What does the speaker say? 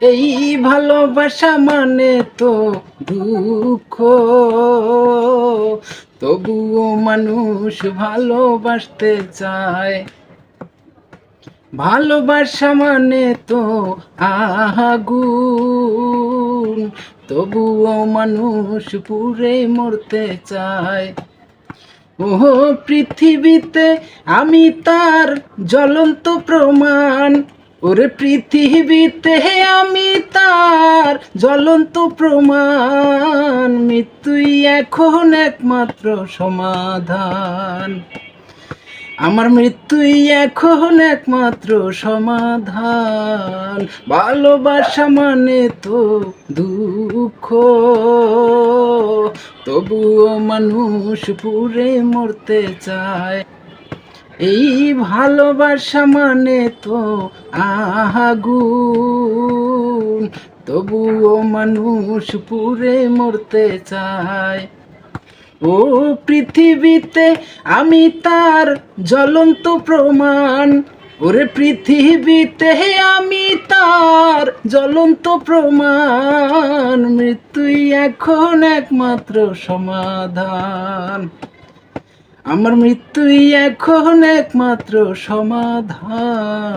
এই ভালোবাসা মানে তো দুঃখ, তবুও মানুষ ভালোবাসতে চায়। ভালোবাসা মানে তো আগুন, তবুও মানুষ পুড়ে মরতে চায়। ও পৃথিবীতে আমি তার জ্বলন্ত প্রমাণ, ওরে পৃথিবীতে আমি তার জ্বলন্ত প্রমাণ। মৃত্যুই এখন একমাত্র সমাধান, আমার মৃত্যুই এখন একমাত্র সমাধান। ভালোবাসা মানে তো দুঃখ, তবুও মানুষ পুড়ে মরতে চায়। এই ভালোবাসা মানে তো আগুন, তবুও মানুষ পুড়ে মরতে চায়। ও পৃথিবীতে আমি তার জ্বলন্ত প্রমাণ, ওরে পৃথিবীতে আমি তার জ্বলন্ত প্রমাণ। মৃত্যুই এখন একমাত্র সমাধান, আমার মৃত্যুই এখন একমাত্র সমাধান।